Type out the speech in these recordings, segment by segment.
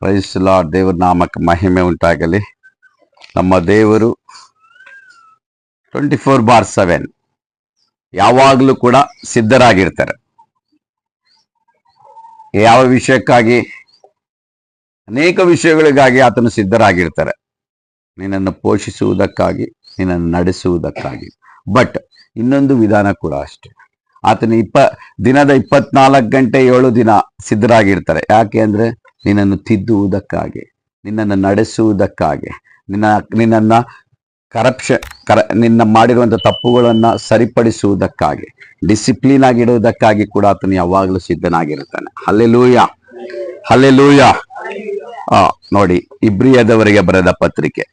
Price lord. ದೇವರ ನಾಮಕ್ಕೆ ಮಹಿಮೆ ಉಂಟಾಗಲಿ. ನಮ್ಮ ದೇವರು 24/7 ಯಾವಾಗಲೂ ಕೂಡ ಸಿದ್ಧರಾಗಿರ್ತಾರೆ. ಯಾವ ವಿಷಯಕ್ಕಾಗಿ, ಅನೇಕ ವಿಷಯಗಳಿಗಾಗಿ ಆತನು ಸಿದ್ಧರಾಗಿರ್ತಾರೆ. ನಿನ್ನನ್ನು ಪೋಷಿಸುವುದಕ್ಕಾಗಿ, ನಿನ್ನನ್ನು ನಡೆಸುವುದಕ್ಕಾಗಿ. ಬಟ್ ಇನ್ನೊಂದು ವಿಧಾನ ಕೂಡ ಅಷ್ಟೇ. ಆತನು ದಿನದ 24 ಗಂಟೆ 7 ದಿನ ಸಿದ್ಧರಾಗಿರ್ತಾರೆ. ಯಾಕೆ ಅಂದ್ರೆ ನಿನ್ನನ್ನು ನಿನ್ನನ್ನು ನಡೆಸುವುದಕ್ಕಾಗಿ, ನಿನ್ನ ನಿನ್ನ ಮಾಡಿರುವಂಥ ತಪ್ಪುಗಳನ್ನು ಸರಿಪಡಿಸುವುದಕ್ಕಾಗಿ, ಡಿಸಿಪ್ಲಿನ್ ಆಗಿಡುವುದಕ್ಕಾಗಿ ಕೂಡ ಆತನು ಯಾವಾಗಲೂ ಸಿದ್ಧನಾಗಿರ್ತಾನೆ. Hallelujah, hallelujah. ನೋಡಿ, ಇಬ್ರಿಯದವರಿಗೆ ಬರೆದ ಪತ್ರಿಕೆ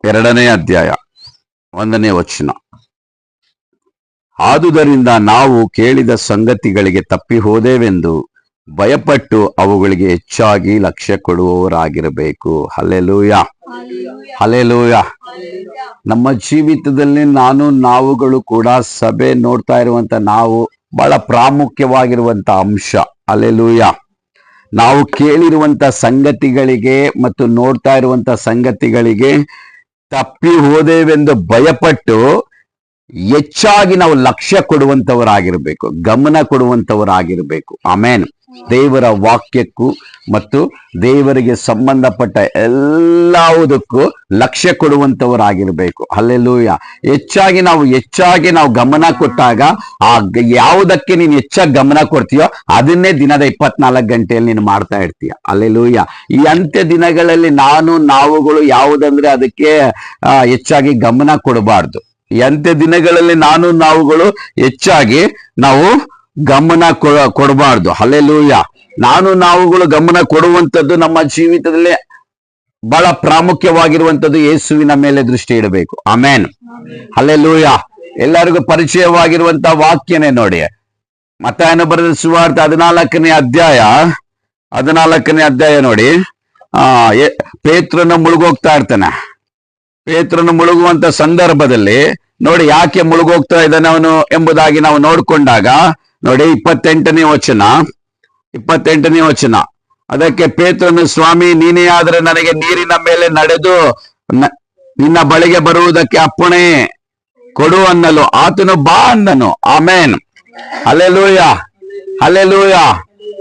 2ನೇ ಅಧ್ಯಾಯ 1ನೇ ವಚನ. ಆದುದರಿಂದ ನಾವು ಕೇಳಿದ ಸಂಗತಿಗಳಿಗೆ ತಪ್ಪಿ ಹೋದೇವೆಂದು ಭಯಪಟ್ಟು ಅವುಗಳಿಗೆ ಹೆಚ್ಚಾಗಿ ಲಕ್ಷ್ಯ ಕೊಡುವವರಾಗಿರಬೇಕು. Hallelujah, hallelujah. ನಮ್ಮ ಜೀವಿತದಲ್ಲಿ ನಾವುಗಳು ಕೂಡ ಸಭೆ ನೋಡ್ತಾ ಇರುವಂತ ನಾವು ಬಹಳ ಪ್ರಾಮುಖ್ಯವಾಗಿರುವಂತ ಅಂಶ. ಹಲ್ಲೆಲೂಯ. ನಾವು ಕೇಳಿರುವಂತ ಸಂಗತಿಗಳಿಗೆ ಮತ್ತು ನೋಡ್ತಾ ಇರುವಂತ ಸಂಗತಿಗಳಿಗೆ ತಪ್ಪಿ ಹೋದೇವೆಂದು ಭಯಪಟ್ಟು ಹೆಚ್ಚಾಗಿ ನಾವು ಲಕ್ಷ್ಯ ಕೊಡುವಂತವರಾಗಿರ್ಬೇಕು, ಗಮನ ಕೊಡುವಂತವರಾಗಿರ್ಬೇಕು. ಆಮೇನ್. ದೇವರ ವಾಕ್ಯಕ್ಕೂ ಮತ್ತು ದೇವರಿಗೆ ಸಂಬಂಧಪಟ್ಟ ಎಲ್ಲದಕ್ಕೂ ಲಕ್ಷ್ಯ ಕೊಡುವಂತವರಾಗಿರ್ಬೇಕು. ಹಲ್ಲೆಲೂಯ. ಹೆಚ್ಚಾಗಿ ನಾವು ಗಮನ ಕೊಟ್ಟಾಗ ಯಾವುದಕ್ಕೆ ನೀನು ಹೆಚ್ಚಾಗಿ ಗಮನ ಕೊಡ್ತೀಯೋ ಅದನ್ನೇ ದಿನದ 24 ಗಂಟೆಯಲ್ಲಿ ನೀನು ಮಾಡ್ತಾ ಇರ್ತೀಯ. ಹಲ್ಲೆಲೂಯ. ಈ ಅಂತ್ಯ ದಿನಗಳಲ್ಲಿ ನಾವುಗಳು ಯಾವುದಂದ್ರೆ ಅದಕ್ಕೆ ಹೆಚ್ಚಾಗಿ ಗಮನ ಕೊಡಬಾರ್ದು. ಈ ಅಂತ್ಯ ದಿನಗಳಲ್ಲಿ ನಾವುಗಳು ಹೆಚ್ಚಾಗಿ ನಾವು ಗಮನ ಕೊಡಬಾರ್ದು. ಹಲ್ಲೆಲೂಯ. ನಾವುಗಳು ಗಮನ ಕೊಡುವಂಥದ್ದು ನಮ್ಮ ಜೀವಿತದಲ್ಲಿ ಬಹಳ ಪ್ರಾಮುಖ್ಯವಾಗಿರುವಂಥದ್ದು ಯೇಸುವಿನ ಮೇಲೆ ದೃಷ್ಟಿ ಇಡಬೇಕು. ಆಮೇನ್. ಹಲ್ಲೆಲೂಯ. ಎಲ್ಲರಿಗೂ ಪರಿಚಯವಾಗಿರುವಂತ ವಾಕ್ಯನೇ ನೋಡಿ, ಮತ್ತಾಯನ ಬರೆದ ಸುವಾರ್ತೆ 14ನೇ ಅಧ್ಯಾಯ ನೋಡಿ. ಪೇತ್ರನ ಮುಳುಗೋಗ್ತಾ ಇರ್ತಾನೆ. ಪೇತ್ರನು ಮುಳುಗುವಂತ ಸಂದರ್ಭದಲ್ಲಿ ನೋಡಿ, ಯಾಕೆ ಮುಳುಗೋಗ್ತಾ ಇದ್ದಾನೆ ಅವನು ಎಂಬುದಾಗಿ ನಾವು ನೋಡ್ಕೊಂಡಾಗ ನೋಡಿ 28ನೇ ವಚನ. ಅದಕ್ಕೆ ಪೇತ್ರನು, ಸ್ವಾಮಿ, ನೀನೇ ಆದ್ರೆ ನನಗೆ ನೀರಿನ ಮೇಲೆ ನಡೆದು ನಿನ್ನ ಬಳಿಗೆ ಬರುವುದಕ್ಕೆ ಅಪ್ಪಣೆ ಕೊಡು ಅನ್ನಲು ಆತನು ಬಾ ಅಂದನು. ಆಮೇನ್. Hallelujah, hallelujah.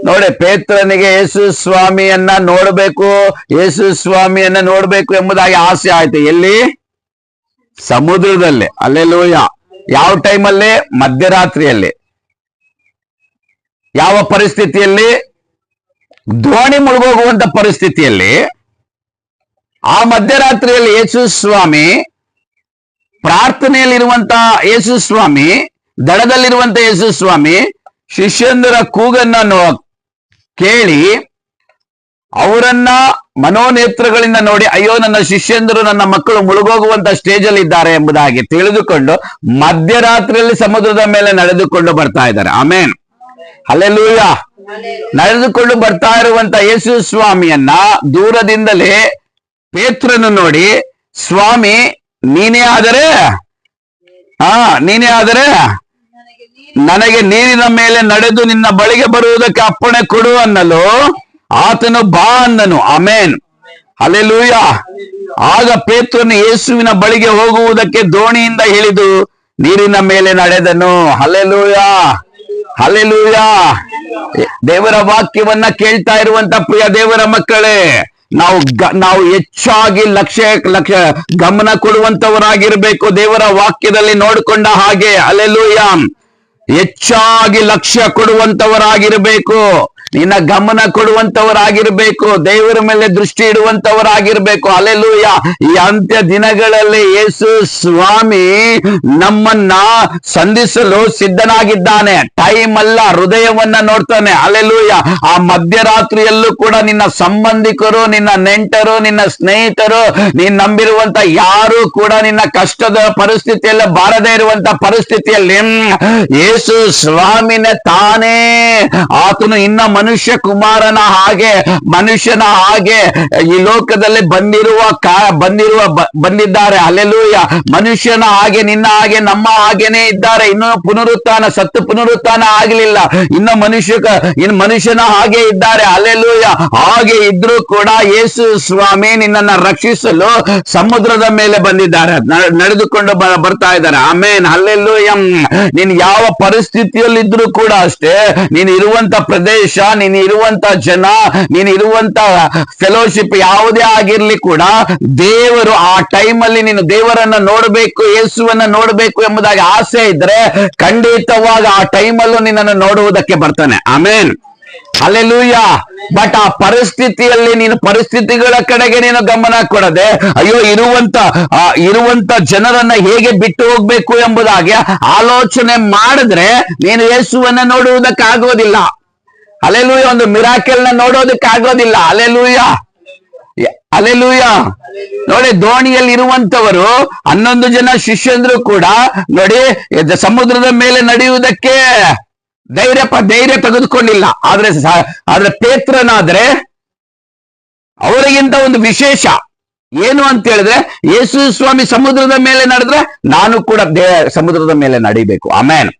ನೋಡಿ, ಪೇತ್ರನಿಗೆ ಯೇಸು ಸ್ವಾಮಿಯನ್ನ ನೋಡ್ಬೇಕು ಎಂಬುದಾಗಿ ಆಸೆ ಆಯ್ತು. ಎಲ್ಲಿ? ಸಮುದ್ರದಲ್ಲಿ. ಹಲ್ಲೆಲೂಯ. ಯಾವ ಟೈಮಲ್ಲಿ? ಮಧ್ಯರಾತ್ರಿಯಲ್ಲಿ. ಯಾವ ಪರಿಸ್ಥಿತಿಯಲ್ಲಿ? ದೋಣಿ ಮುಳುಗೋಗುವಂತ ಪರಿಸ್ಥಿತಿಯಲ್ಲಿ. ಆ ಮಧ್ಯರಾತ್ರಿಯಲ್ಲಿ ಯೇಸು ಸ್ವಾಮಿ, ಪ್ರಾರ್ಥನೆಯಲ್ಲಿರುವಂತ ಯೇಸು ಸ್ವಾಮಿ, ದಡದಲ್ಲಿರುವಂತ ಯೇಸು ಸ್ವಾಮಿ ಶಿಷ್ಯಂದರ ಕೂಗನ್ನು ಕೇಳಿ ಅವರನ್ನ ಮನೋನೇತ್ರಗಳಿಂದ ನೋಡಿ, ಅಯ್ಯೋ, ನನ್ನ ಶಿಷ್ಯಂದರು, ನನ್ನ ಮಕ್ಕಳು ಮುಳುಗೋಗುವಂತ ಸ್ಟೇಜ್ ಅಲ್ಲಿ ಇದ್ದಾರೆ ಎಂಬುದಾಗಿ ತಿಳಿದುಕೊಂಡು ಮಧ್ಯರಾತ್ರಿಯಲ್ಲಿ ಸಮುದ್ರದ ಮೇಲೆ ನಡೆದುಕೊಂಡು ಬರ್ತಾ ಇದ್ದಾರೆ. ಆಮೇನ್. ಹಲ್ಲೆಲೂಯ. ನಡೆದುಕೊಂಡು ಬರ್ತಾ ಇರುವಂತ ಯೇಸು ಸ್ವಾಮಿಯನ್ನ ದೂರದಿಂದಲೇ ಪೇತ್ರನು ನೋಡಿ, ಸ್ವಾಮಿ, ನೀನೇ ಆದರೆ ನನಗೆ ನೀರಿನ ಮೇಲೆ ನಡೆದು ನಿನ್ನ ಬಳಿಗೆ ಬರುವುದಕ್ಕೆ ಅಪ್ಪಣೆ ಕೊಡು ಅನ್ನಲು ಆತನು ಬಾ ಅಂದನು. ಆಮೇನ್. ಹಲ್ಲೆಲೂಯ. ಆಗ ಪೇತ್ರನು ಯೇಸುವಿನ ಬಳಿಗೆ ಹೋಗುವುದಕ್ಕೆ ದೋಣಿಯಿಂದ ಇಳಿದು ನೀರಿನ ಮೇಲೆ ನಡೆದನು. Hallelujah, hallelujah. ದೇವರ ವಾಕ್ಯವನ್ನ ಕೇಳ್ತಾ ಇರುವಂತ ಪ್ರಿಯ ದೇವರ ಮಕ್ಕಳೇ, ನಾವು ಹೆಚ್ಚಾಗಿ ಗಮನ ಕೊಡುವಂತವರಾಗಿರ್ಬೇಕು. ದೇವರ ವಾಕ್ಯದಲ್ಲಿ ನೋಡಿಕೊಂಡ ಹಾಗೆ. ಹಲ್ಲೆಲೂಯ. ಹೆಚ್ಚಾಗಿ ಲಕ್ಷ್ಯ ಕೊಡುವಂತವರಾಗಿರ್ಬೇಕು. ನಿನ್ನ ಗಮನ ಕೊಡುವಂತವರಾಗಿರ್ಬೇಕು. ದೇವರ ಮೇಲೆ ದೃಷ್ಟಿ ಇಡುವಂತವರಾಗಿರ್ಬೇಕು. ಹಲ್ಲೆಲೂಯ. ಈ ಅಂತ್ಯ ದಿನಗಳಲ್ಲಿ ಯೇಸು ಸ್ವಾಮಿ ನಮ್ಮನ್ನ ಸಂಧಿಸಲು ಸಿದ್ಧನಾಗಿದ್ದಾನೆ. ಟೈಮ್ ಅಲ್ಲ, ಹೃದಯವನ್ನ ನೋಡ್ತಾನೆ. ಹಲ್ಲೆಲೂಯ. ಆ ಮಧ್ಯರಾತ್ರಿಯಲ್ಲೂ ಕೂಡ ನಿನ್ನ ಸಂಬಂಧಿಕರು, ನಿನ್ನ ನೆಂಟರು, ನಿನ್ನ ಸ್ನೇಹಿತರು, ನೀನ್ ನಂಬಿರುವಂತ ಯಾರು ಕೂಡ ನಿನ್ನ ಕಷ್ಟದ ಪರಿಸ್ಥಿತಿಯಲ್ಲಿ ಬಾರದೇ ಇರುವಂತ ಪರಿಸ್ಥಿತಿಯಲ್ಲಿ ಯೇಸು ಸ್ವಾಮಿನ ತಾನೇ ಆತನು ಇನ್ನ ಮನುಷ್ಯ ಕುಮಾರನ ಹಾಗೆ, ಮನುಷ್ಯನ ಹಾಗೆ ಈ ಲೋಕದಲ್ಲಿ ಬಂದಿದ್ದಾರೆ. ಹಲ್ಲೆಲೂಯ. ಮನುಷ್ಯನ ಹಾಗೆ, ನಿನ್ನ ಹಾಗೆ, ನಮ್ಮ ಹಾಗೇನೆ ಇದ್ದಾರೆ. ಇನ್ನು ಸತ್ತು ಪುನರುತ್ಥಾನ ಆಗಲಿಲ್ಲ. ಇನ್ನು ಮನುಷ್ಯನ ಹಾಗೆ ಇದ್ದಾರೆ. ಹಲ್ಲೆಲೂಯ. ಹಾಗೆ ಇದ್ರೂ ಕೂಡ ಯೇಸು ಸ್ವಾಮಿ ನಿನ್ನನ್ನು ರಕ್ಷಿಸಲು ಸಮುದ್ರದ ಮೇಲೆ ಬಂದಿದ್ದಾರೆ, ನಡೆದುಕೊಂಡು ಬರ್ತಾ ಇದ್ದಾರೆ. ಆಮೇನ್. ಹಲ್ಲೆಲೂಯ. ನೀನ್ ಯಾವ ಪರಿಸ್ಥಿತಿಯಲ್ಲಿದ್ರೂ ಕೂಡ ಅಷ್ಟೇ, ನೀನು ಇರುವಂತ ಪ್ರದೇಶ, ನೀನು ಇರುವಂತ ಜನ, ನೀನು ಇರುವಂತ ಫೆಲೋಶಿಪ್ ಯಾವುದೇ ಆಗಿರ್ಲಿ ಕೂಡ, ದೇವರು ಆ ಟೈಮಲ್ಲಿ ನೀನು ದೇವರನ್ನ ನೋಡಬೇಕು, ಯೇಸುವನ್ನ ನೋಡಬೇಕು ಎಂಬುದಾಗಿ ಆಸೆ ಇದ್ರೆ ಖಂಡಿತವಾಗಿ ಆ ಟೈಮಲ್ಲೂ ನಿನ್ನನ್ನು ನೋಡುವುದಕ್ಕೆ ಬರ್ತಾನೆ. ಆಮೇನ್. ಹಲ್ಲೆಲೂಯ. ಬಟ್ ಆ ಪರಿಸ್ಥಿತಿಯಲ್ಲಿ ನೀನು ಪರಿಸ್ಥಿತಿಗಳ ಕಡೆಗೆ ನೀನು ಗಮನ ಕೊಡದೆ, ಅಯ್ಯೋ ಇರುವಂತ ಜನರನ್ನ ಹೇಗೆ ಬಿಟ್ಟು ಹೋಗ್ಬೇಕು ಎಂಬುದಾಗಿ ಆಲೋಚನೆ ಮಾಡಿದ್ರೆ ನೀನು ಯೇಸುವನ್ನ ನೋಡುವುದಕ್ಕಾಗೋದಿಲ್ಲ. ಹಲ್ಲೆಲೂಯ. ಒಂದು ಮಿರಾಕಲ್ನ ನೋಡೋದಕ್ಕಾಗೋದಿಲ್ಲ. ಹಲ್ಲೆಲೂಯ. ಹಲ್ಲೆಲೂಯ. ನೋಡಿ, ದೋಣಿಯಲ್ಲಿ ಇರುವಂತವರು 11 ಜನ ಶಿಷ್ಯಂದ್ರು ಕೂಡ ನೋಡಿ ಸಮುದ್ರದ ಮೇಲೆ ನಡೆಯುವುದಕ್ಕೆ ಧೈರ್ಯ ತೆಗೆದುಕೊಂಡಿಲ್ಲ. ಆದ್ರೆ ಪೇತ್ರನಾದ್ರೆ ಅವರಿಗಿಂತ ಒಂದು ವಿಶೇಷ ಏನು ಅಂತ ಹೇಳಿದ್ರೆ, ಯೇಸು ಸ್ವಾಮಿ ಸಮುದ್ರದ ಮೇಲೆ ನಡೆದ್ರೆ ನಾನು ಕೂಡ ಸಮುದ್ರದ ಮೇಲೆ ನಡಿಬೇಕು. ಆಮೇನ್.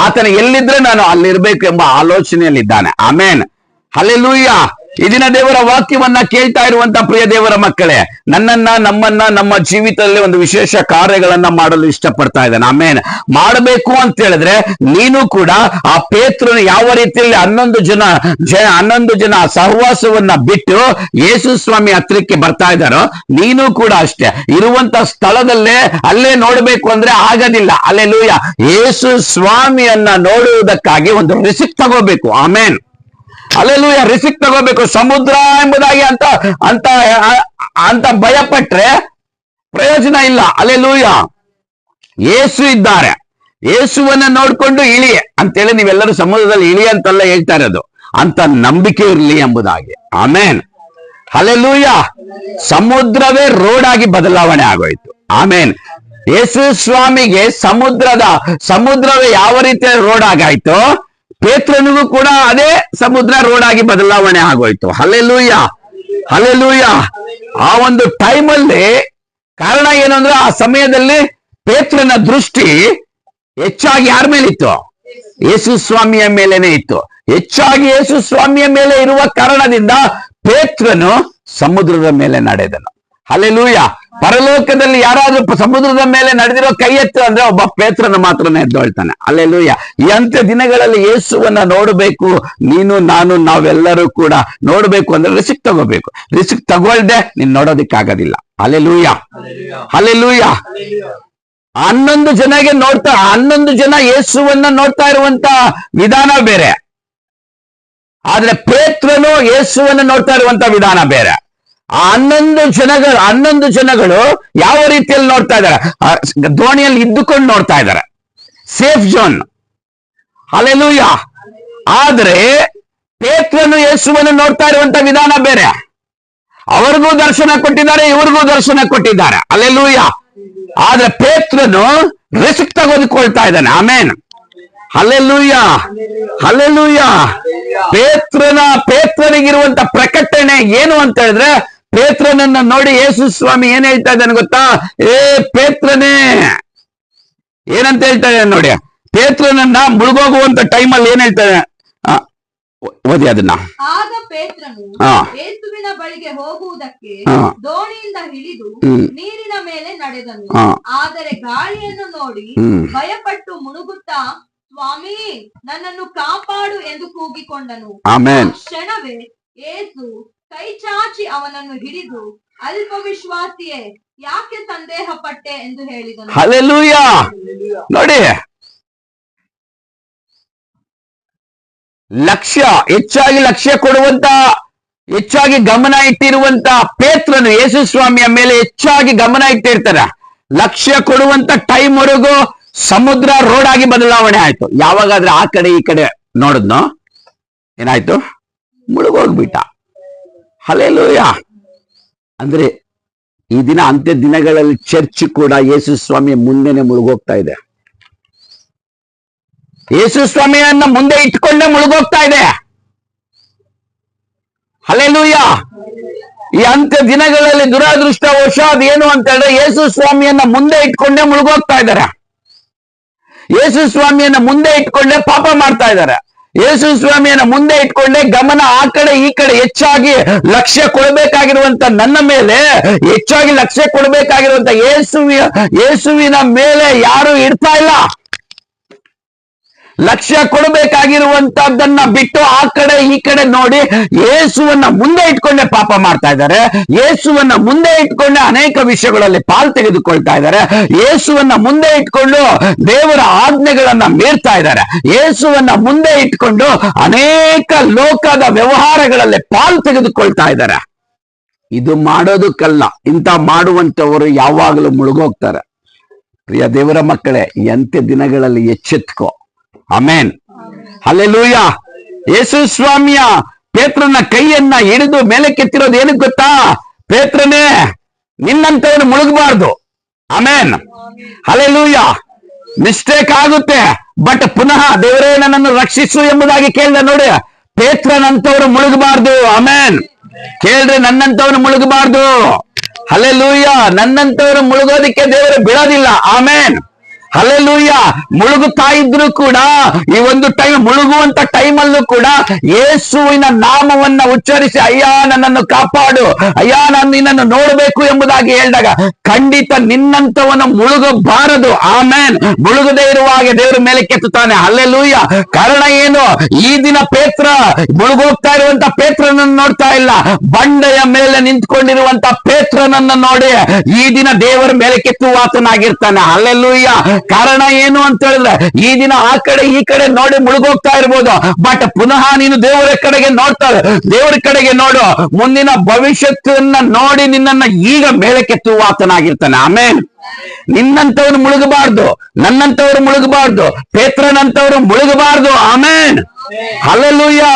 ಆತನ ಎಲ್ಲಿದ್ರೆ ನಾನು ಅಲ್ಲಿರ್ಬೇಕು ಎಂಬ ಆಲೋಚನೆಯಲ್ಲಿದ್ದಾನೆ. ಆಮೇನ್. ಹಲ್ಲೆಲೂಯ. ಈ ದಿನ ದೇವರ ವಾಕ್ಯವನ್ನ ಕೇಳ್ತಾ ಇರುವಂತ ಪ್ರಿಯ ದೇವರ ಮಕ್ಕಳೇ, ನಮ್ಮ ಜೀವಿತದಲ್ಲಿ ಒಂದು ವಿಶೇಷ ಕಾರ್ಯಗಳನ್ನ ಮಾಡಲು ಇಷ್ಟಪಡ್ತಾ ಇದ್ದಾನೆ. ಆಮೇನ್. ಮಾಡಬೇಕು ಅಂತ ಹೇಳಿದ್ರೆ ನೀನು ಕೂಡ ಆ ಪೇತ್ರನು ಯಾವ ರೀತಿಯಲ್ಲಿ 11 ಜನ ಸಹವಾಸವನ್ನ ಬಿಟ್ಟು ಯೇಸು ಸ್ವಾಮಿ ಹತ್ರಕ್ಕೆ ಬರ್ತಾ ಇದ್ದಾರೋ, ನೀನು ಕೂಡ ಅಷ್ಟೇ ಇರುವಂತ ಸ್ಥಳದಲ್ಲೇ ಅಲ್ಲೇ ನೋಡ್ಬೇಕು ಅಂದ್ರೆ ಆಗೋದಿಲ್ಲ. ಹಲ್ಲೆಲೂಯ. ಯೇಸು ಸ್ವಾಮಿಯನ್ನ ನೋಡುವುದಕ್ಕಾಗಿ ಒಂದು ರಿಸಿಕ್ ತಗೋಬೇಕು. ಆಮೇನ್. ಹಲ್ಲೆಲೂಯ. ರಿಸಿಕ್ ತಗೋಬೇಕು. ಸಮುದ್ರ ಎಂಬುದಾಗಿ ಅಂತ ಭಯಪಟ್ರೆ ಪ್ರಯೋಜನ ಇಲ್ಲ. ಹಲ್ಲೆಲೂಯ. ಯೇಸು ಇದ್ದಾರೆ, ಯೇಸುವನ್ನ ನೋಡ್ಕೊಂಡು ಇಳಿ ಅಂತೇಳಿ ನೀವೆಲ್ಲರೂ ಸಮುದ್ರದಲ್ಲಿ ಇಳಿ ಅಂತೆಲ್ಲ ಹೇಳ್ತಾ ಇರೋದು, ಅಂತ ನಂಬಿಕೆ ಇರಲಿ ಎಂಬುದಾಗಿ. ಆಮೇನ್. ಹಲ್ಲೆಲೂಯ. ಸಮುದ್ರವೇ ರೋಡ್ ಆಗಿ ಬದಲಾವಣೆ ಆಗೋಯ್ತು. ಆಮೇನ್. ಯೇಸು ಸ್ವಾಮಿಗೆ ಸಮುದ್ರವೇ ಯಾವ ರೀತಿಯ ರೋಡ್ ಆಗಾಯ್ತು, ಪೇತ್ರನಿಗೂ ಕೂಡ ಅದೇ ಸಮುದ್ರ ರೋಡ್ ಆಗಿ ಬದಲಾವಣೆ ಆಗೋಯ್ತು. ಹಲ್ಲೆಲೂಯ. ಹಲ್ಲೆಲೂಯ. ಆ ಒಂದು ಟೈಮಲ್ಲಿ ಕಾರಣ ಏನು ಅಂದ್ರೆ, ಆ ಸಮಯದಲ್ಲಿ ಪೇತ್ರನ ದೃಷ್ಟಿ ಹೆಚ್ಚಾಗಿ ಯಾರ ಮೇಲೆ ಇತ್ತು? ಯೇಸು ಸ್ವಾಮಿಯ ಮೇಲೇನೆ ಇತ್ತು. ಹೆಚ್ಚಾಗಿ ಯೇಸು ಸ್ವಾಮಿಯ ಮೇಲೆ ಇರುವ ಕಾರಣದಿಂದ ಪೇತ್ರನು ಸಮುದ್ರದ ಮೇಲೆ ನಡೆದನು. ಹಲ್ಲೆಲೂಯ. ಪರಲೋಕದಲ್ಲಿ ಯಾರಾದ್ರೂ ಸಮುದ್ರದ ಮೇಲೆ ನಡೆದಿರೋ ಕೈ ಎತ್ತು ಅಂದ್ರೆ ಒಬ್ಬ ಪೇತ್ರನ ಮಾತ್ರನೇ ಎದ್ದೊಳ್ತಾನೆ. ಹಲ್ಲೆಲೂಯ. ಈ ಅಂತ್ಯ ದಿನಗಳಲ್ಲಿ ಯೇಸುವನ್ನ ನೋಡಬೇಕು, ನಾವೆಲ್ಲರೂ ಕೂಡ ನೋಡ್ಬೇಕು ಅಂದ್ರೆ ರಿಸಿಕ್ ತಗೋಬೇಕು. ರಿಸಿಕ್ ತಗೊಳ್ದೆ ನೀನ್ ನೋಡೋದಿಕ್ಕಾಗೋದಿಲ್ಲ. ಹಲ್ಲೆಲೂಯ. ಹಲ್ಲೆಲೂಯ. 11 ಜನ ಯೇಸುವನ್ನ ನೋಡ್ತಾ ಇರುವಂತ ವಿಧಾನ ಬೇರೆ, ಆದ್ರೆ ಪೇತ್ರನು ಯೇಸುವನ್ನ ನೋಡ್ತಾ ಇರುವಂತ ವಿಧಾನ ಬೇರೆ. ಆ 11 ಜನಗಳು ಯಾವ ರೀತಿಯಲ್ಲಿ ನೋಡ್ತಾ ಇದ್ದಾರೆ? ದೋಣಿಯಲ್ಲಿ ಇದ್ದುಕೊಂಡು ನೋಡ್ತಾ ಇದ್ದಾರೆ, ಸೇಫ್ ಝೋನ್. ಹಲ್ಲೆಲೂಯ. ಆದ್ರೆ ಪೇತ್ರನು ಯೇಸುವನ್ನು ನೋಡ್ತಾ ಇರುವಂತ ವಿಧಾನ ಬೇರೆ. ಅವ್ರಿಗೂ ದರ್ಶನ ಕೊಟ್ಟಿದ್ದಾರೆ, ಇವ್ರಿಗೂ ದರ್ಶನ ಕೊಟ್ಟಿದ್ದಾರೆ. ಹಲ್ಲೆಲೂಯ. ಆದ್ರೆ ಪೇತ್ರನು ರಿಸ್ಕ್ ತೆಗೆದುಕೊಳ್ತಾ ಇದ್ದಾನೆ. ಆಮೇನ್. ಹಲ್ಲೆಲೂಯ. ಹಲ್ಲೆಲೂಯ. ಪೇತ್ರನಿಗಿರುವಂತ ಪ್ರಕಟಣೆ ಏನು ಅಂತ ಹೇಳಿದ್ರೆ, ಪೇತ್ರನನ್ನ ನೋಡಿ ಯೇಸು ಸ್ವಾಮಿ ಏನ್ ಹೇಳ್ತಾ ಇದ್ದಾನೆ ಗೊತ್ತಾ? ಪೇತ್ರನೇ ಏನಂತ ಹೇಳ್ತಾ ಇದ್ದಾನೆ ನೋಡಿ. ಪೇತ್ರನನ್ನ ಮುಳುಗೋಗುವಂತ ಟೈಮಲ್ಲಿ ಏನ್ ಹೇಳ್ತಾನೆ, ಓದಿ ಅದನ್ನ. ಆಗ ಪೇತ್ರನು ಯೇಸುವಿನ ಬಳಿಗೆ ಹೋಗುವುದಕ್ಕೆ ದೋಣಿಯಿಂದ ಹಿಡಿದು ನೀರಿನ ಮೇಲೆ ನಡೆದನು. ಆದರೆ ಗಾಳಿಯನ್ನು ನೋಡಿ ಭಯಪಟ್ಟು ಮುಳುಗುತ್ತಾ, ಸ್ವಾಮಿ ನನ್ನನ್ನು ಕಾಪಾಡು ಎಂದು ಕೂಗಿಕೊಂಡನು. ಕ್ಷಣವೇ ಯೇಸು ಕೈ ಚಾಚಿ ಅವನನ್ನು ಹಿಡಿದು, ಅಲ್ಪ ವಿಶ್ವಾಸಿಯೇ, ಯಾಕೆ ಸಂದೇಹ ಪಟ್ಟೆ ಎಂದು ಹೇಳಿದನು. ಹಲ್ಲೆಲೂಯ. ನೋಡಿ, ಹೆಚ್ಚಾಗಿ ಲಕ್ಷ್ಯ ಕೊಡುವಂತ, ಹೆಚ್ಚಾಗಿ ಗಮನ ಇಟ್ಟಿರುವಂತ ಪೇತ್ರನು ಯೇಸು ಸ್ವಾಮಿಯ ಮೇಲೆ ಹೆಚ್ಚಾಗಿ ಗಮನ ಇಟ್ಟಿರ್ತಾರೆ. ಲಕ್ಷ್ಯ ಕೊಡುವಂತ ಟೈಮ್ ವರೆಗೂ ಸಮುದ್ರ ರೋಡ್ ಆಗಿ ಬದಲಾವಣೆ ಆಯ್ತು. ಯಾವಾಗಾದ್ರೆ ಆ ಕಡೆ ಈ ಕಡೆ ನೋಡಿದ್ನೋ ಏನಾಯ್ತು? ಮುಳುಗೋಗ್ಬಿಟ್ಟ. ಹಲ್ಲೆಲೂಯ. ಅಂದ್ರೆ ಈ ದಿನ ಅಂತ್ಯ ದಿನಗಳಲ್ಲಿ ಚರ್ಚ್ ಕೂಡ ಯೇಸು ಸ್ವಾಮಿಯ ಮುಂದೆನೆ ಮುಳುಗೋಗ್ತಾ ಇದೆ. ಯೇಸು ಸ್ವಾಮಿಯನ್ನ ಮುಂದೆ ಇಟ್ಕೊಂಡೇ ಮುಳುಗೋಗ್ತಾ ಇದೆ. ಹಲ್ಲೆಲೂಯಾ. ಈ ಅಂತ್ಯ ದಿನಗಳಲ್ಲಿ ದುರಾದೃಷ್ಟವಶಾತ್ ಏನು ಅಂತ ಹೇಳಿದ್ರೆ ಯೇಸು ಸ್ವಾಮಿಯನ್ನ ಮುಂದೆ ಇಟ್ಕೊಂಡೇ ಮುಳುಗೋಗ್ತಾ ಇದ್ದಾರೆ. ಯೇಸು ಸ್ವಾಮಿಯನ್ನ ಮುಂದೆ ಇಟ್ಕೊಂಡೇ ಪಾಪ ಮಾಡ್ತಾ ಇದ್ದಾರೆ. ಯೇಸು ಸ್ವಾಮಿಯನ್ನ ಮುಂದೆ ಇಟ್ಕೊಂಡೆ ಗಮನ ಆ ಕಡೆ ಈ ಕಡೆ ಹೆಚ್ಚಾಗಿ ಲಕ್ಷ್ಯ ಕೊಡಬೇಕಾಗಿರುವಂತ ನನ್ನ ಮೇಲೆ ಹೆಚ್ಚಾಗಿ ಲಕ್ಷ್ಯ ಕೊಡಬೇಕಾಗಿರುವಂತ ಯೇಸುವಿನ ಮೇಲೆ ಯಾರು ಇಡ್ತಾ ಇಲ್ಲ. ಲಕ್ಷ್ಯ ಕೊಡಬೇಕಾಗಿರುವಂತದ್ದನ್ನ ಬಿಟ್ಟು ಆ ಕಡೆ ಈ ಕಡೆ ನೋಡಿ ಯೇಸುವನ್ನ ಮುಂದೆ ಇಟ್ಕೊಂಡೆ ಪಾಪ ಮಾಡ್ತಾ ಇದ್ದಾರೆ. ಯೇಸುವನ್ನ ಮುಂದೆ ಇಟ್ಕೊಂಡೆ ಅನೇಕ ವಿಷಯಗಳಲ್ಲಿ ಪಾಲ್ ತೆಗೆದುಕೊಳ್ತಾ ಇದ್ದಾರೆ. ಯೇಸುವನ್ನ ಮುಂದೆ ಇಟ್ಕೊಂಡು ದೇವರ ಆಜ್ಞೆಗಳನ್ನ ಮೀರ್ತಾ ಇದ್ದಾರೆ. ಯೇಸುವನ್ನ ಮುಂದೆ ಇಟ್ಕೊಂಡು ಅನೇಕ ಲೋಕದ ವ್ಯವಹಾರಗಳಲ್ಲಿ ಪಾಲ್ ತೆಗೆದುಕೊಳ್ತಾ ಇದ್ದಾರೆ. ಇದು ಮಾಡೋದಕ್ಕಲ್ಲ, ಇಂಥ ಮಾಡುವಂತವರು ಯಾವಾಗಲೂ ಮುಳುಗೋಗ್ತಾರೆ. ಪ್ರಿಯ ದೇವರ ಮಕ್ಕಳೇ, ಈ ಅಂತ್ಯ ದಿನಗಳಲ್ಲಿ ಎಚ್ಚೆತ್ಕೋ. Amen, hallelujah. ಯೇಸು ಸ್ವಾಮಿಯ ಪೇತ್ರನ ಕೈಯನ್ನ ಹಿಡಿದು ಮೇಲೆ ಕೆತ್ತಿರೋದು ಏನಕ್ಕೆ ಗೊತ್ತಾ? ಪೇತ್ರನೇ, ನಿನ್ನಂತವನು ಮುಳುಗಬಾರ್ದು. Amen, hallelujah. ಮಿಸ್ಟೇಕ್ ಆಗುತ್ತೆ, ಬಟ್ ಪುನಃ ದೇವರೇ ನನ್ನನ್ನು ರಕ್ಷಿಸು ಎಂಬುದಾಗಿ ಕೇಳಿದ ನೋಡಿ. ಪೇತ್ರನಂತವರು ಮುಳುಗಬಾರ್ದು. ಆಮೆನ್, ಕೇಳ್ರಿ, ನನ್ನಂತವನು ಮುಳುಗಬಾರ್ದು. ಹಲ್ಲೆಲೂಯಾ. ನನ್ನಂತವರು ಮುಳುಗೋದಿಕ್ಕೆ ದೇವರು ಬಿಡೋದಿಲ್ಲ. Amen, hallelujah. ಮುಳುಗುತ್ತಾ ಇದ್ರು ಕೂಡ ಈ ಒಂದು ಟೈಮ್, ಮುಳುಗುವಂತ ಟೈಮ್ ಅಲ್ಲೂ ಕೂಡ ಯೇಸುವಿನ ನಾಮವನ್ನ ಉಚ್ಚರಿಸಿ, ಅಯ್ಯ ನನ್ನನ್ನು ಕಾಪಾಡು, ಅಯ್ಯ ನಾನು ನಿನ್ನನ್ನು ನೋಡಬೇಕು ಎಂಬುದಾಗಿ ಹೇಳಿದಾಗ ಖಂಡಿತ ನಿನ್ನಂತವನು ಮುಳುಗಬಾರದು. ಆಮೇನ್. ಮುಳುಗದೆ ಇರುವ ಹಾಗೆ ದೇವರ ಮೇಲೆ ಕೆತ್ತುತ್ತಾನೆ. ಹಲ್ಲೆಲೂಯಾ. ಕಾರಣ ಏನು? ಈ ದಿನ ಪೇತ್ರ ಮುಳುಗೋಗ್ತಾ ಇರುವಂತ ಪೇತ್ರನನ್ನು ನೋಡ್ತಾ ಇಲ್ಲ, ಬಂಡೆಯ ಮೇಲೆ ನಿಂತ್ಕೊಂಡಿರುವಂತ ಪೇತ್ರನನ್ನ ನೋಡಿ ಈ ದಿನ ದೇವರ ಮೇಲೆ ಕೆತ್ತುವಾತನಾಗಿರ್ತಾನೆ. ಹಲ್ಲೆಲೂಯಾ. ಕಾರಣ ಏನು ಅಂತ ಹೇಳಿದ್ರೆ ಈ ದಿನ ಆ ಕಡೆ ಈ ಕಡೆ ನೋಡಿ ಮುಳುಗೋಗ್ತಾ ಇರ್ಬೋದು, ಬಟ್ ಪುನಃ ನೀನು ದೇವರ ಕಡೆಗೆ ನೋಡ್ತಾರೆ. ದೇವರ ಕಡೆಗೆ ನೋಡು, ಮುಂದಿನ ಭವಿಷ್ಯತ್ತನ್ನ ನೋಡಿ ನಿನ್ನನ್ನ ಈಗ ಮೇಲೆ ಕೆತ್ತುವಾತನಾಗಿರ್ತಾನೆ. ಆಮೇನ್. ನಿನ್ನಂತವ್ರು ಮುಳುಗಬಾರ್ದು, ನನ್ನಂತವ್ರು ಮುಳುಗಬಾರ್ದು, ಪೇತ್ರನಂತವ್ರು ಮುಳುಗಬಾರ್ದು. ಆಮೇನ್, ಹಲ್ಲೆಲೂಯಾ.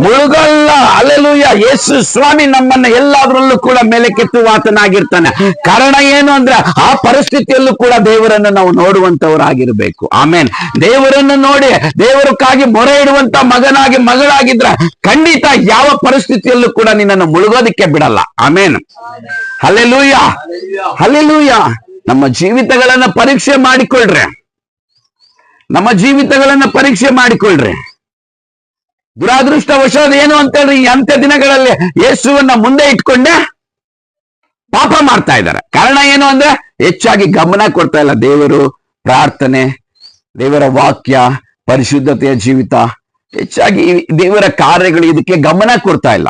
ಮುಳುಗಲ್ಲ. ಹಲ್ಲೆಲೂಯಾ. ಯೇಸು ಸ್ವಾಮಿ ನಮ್ಮನ್ನ ಎಲ್ಲಾದ್ರಲ್ಲೂ ಕೂಡ ಮೇಲೆ ಕೆತ್ತುವಾತನಾಗಿರ್ತಾನೆ. ಕಾರಣ ಏನು ಅಂದ್ರೆ ಆ ಪರಿಸ್ಥಿತಿಯಲ್ಲೂ ಕೂಡ ದೇವರನ್ನು ನಾವು ನೋಡುವಂತವರಾಗಿರ್ಬೇಕು. ಆಮೇನ್. ದೇವರನ್ನು ನೋಡಿ ದೇವರಕ್ಕಾಗಿ ಮೊರೆ ಇಡುವಂತ ಮಗನಾಗಿ ಮಗಳಾಗಿದ್ರೆ ಖಂಡಿತ ಯಾವ ಪರಿಸ್ಥಿತಿಯಲ್ಲೂ ಕೂಡ ನಿನ್ನನ್ನು ಮುಳುಗೋದಿಕ್ಕೆ ಬಿಡಲ್ಲ. ಆಮೇನ್, ಹಲ್ಲೆಲೂಯಾ, ಹಲ್ಲೆಲೂಯಾ. ನಮ್ಮ ಜೀವಿತಗಳನ್ನ ಪರೀಕ್ಷೆ ಮಾಡಿಕೊಳ್ಳ್ರಿ. ನಮ್ಮ ಜೀವಿತಗಳನ್ನ ಪರೀಕ್ಷೆ ಮಾಡಿಕೊಳ್ಳ್ರಿ. ದುರಾದೃಷ್ಟವಶಾತ್ ಏನು ಅಂತ ಹೇಳ್ರಿ, ಈ ಅಂತ್ಯ ದಿನಗಳಲ್ಲಿ ಯೇಸುವನ್ನ ಮುಂದೆ ಇಟ್ಕೊಂಡೆ ಪಾಪ ಮಾಡ್ತಾ ಇದ್ದಾರೆ. ಕಾರಣ ಏನು ಅಂದ್ರೆ ಹೆಚ್ಚಾಗಿ ಗಮನ ಕೊಡ್ತಾ ಇಲ್ಲ. ದೇವರು, ಪ್ರಾರ್ಥನೆ, ದೇವರ ವಾಕ್ಯ, ಪರಿಶುದ್ಧತೆಯ ಜೀವಿತ, ಹೆಚ್ಚಾಗಿ ದೇವರ ಕಾರ್ಯಗಳು ಇದಕ್ಕೆ ಗಮನ ಕೊಡ್ತಾ ಇಲ್ಲ.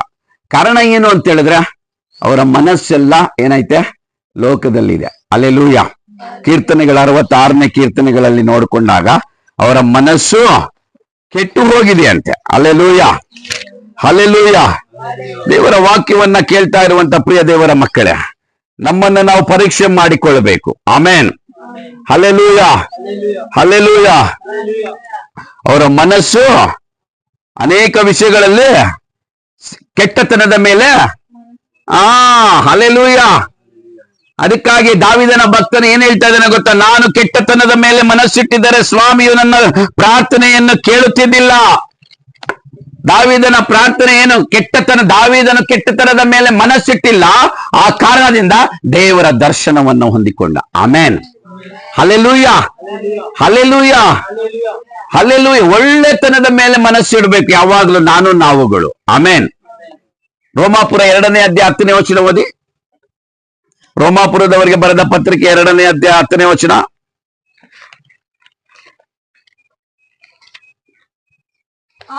ಕಾರಣ ಏನು ಅಂತ ಹೇಳಿದ್ರೆ ಅವರ ಮನಸ್ಸೆಲ್ಲ ಏನೈತೆ? ಲೋಕದಲ್ಲಿದೆ. ಹಲ್ಲೆಲೂಯಾ. ಕೀರ್ತನೆಗಳ 66ನೇ ಕೀರ್ತನೆಗಳಲ್ಲಿ ನೋಡಿಕೊಂಡಾಗ ಅವರ ಮನಸ್ಸು ಕೆಟ್ಟು ಹೋಗಿದೆ ಅಂತೆ. Hallelujah, hallelujah. ದೇವರ ವಾಕ್ಯವನ್ನ ಕೇಳ್ತಾ ಇರುವಂತ ಪ್ರಿಯ ದೇವರ ಮಕ್ಕಳೇ, ನಮ್ಮನ್ನ ನಾವು ಪರೀಕ್ಷೆ ಮಾಡಿಕೊಳ್ಳಬೇಕು. ಆಮೇನ್, ಹಲ್ಲೆಲೂಯಾ, ಹಲ್ಲೆಲೂಯಾ. ಅವರ ಮನಸ್ಸು ಅನೇಕ ವಿಷಯಗಳಲ್ಲಿ ಕೆಟ್ಟತನದ ಮೇಲೆ ಹಲ್ಲೆಲೂಯಾ. ಅದಕ್ಕಾಗಿ ದಾವೀದನ ಭಕ್ತನು ಏನ್ ಹೇಳ್ತಾ ಇದ್ದಾನೆ ಗೊತ್ತಾ? ನಾನು ಕೆಟ್ಟತನದ ಮೇಲೆ ಮನಸ್ಸಿಟ್ಟಿದ್ದರೆ ಸ್ವಾಮಿಯು ನನ್ನ ಪ್ರಾರ್ಥನೆಯನ್ನು ಕೇಳುತ್ತಿದ್ದಿಲ್ಲ. ದಾವೀದನ ಪ್ರಾರ್ಥನೆ ಏನು? ದಾವೀದನು ಕೆಟ್ಟತನದ ಮೇಲೆ ಮನಸ್ಸಿಟ್ಟಿಲ್ಲ. ಆ ಕಾರಣದಿಂದ ದೇವರ ದರ್ಶನವನ್ನು ಹೊಂದಿಕೊಂಡ. ಆಮೇನ್, ಹಲ್ಲೆಲೂಯಾ, ಹಲ್ಲೆಲೂಯಾ, ಹಲ್ಲೆಲೂಯಾ. ಒಳ್ಳೆತನದ ಮೇಲೆ ಮನಸ್ಸಿಡಬೇಕು ಯಾವಾಗಲೂ ನಾವುಗಳು. ಆಮೇನ್. ರೋಮಾಪುರ 2ನೇ ಅಧ್ಯಾಯ 10ನೇ ವಚನ ಓದಿ. ರೋಮಾಪುರದವರಿಗೆ ಬರೆದ ಪತ್ರಿಕೆ 2ನೇ ಅಧ್ಯಾಯ 10ನೇ ವಚನ.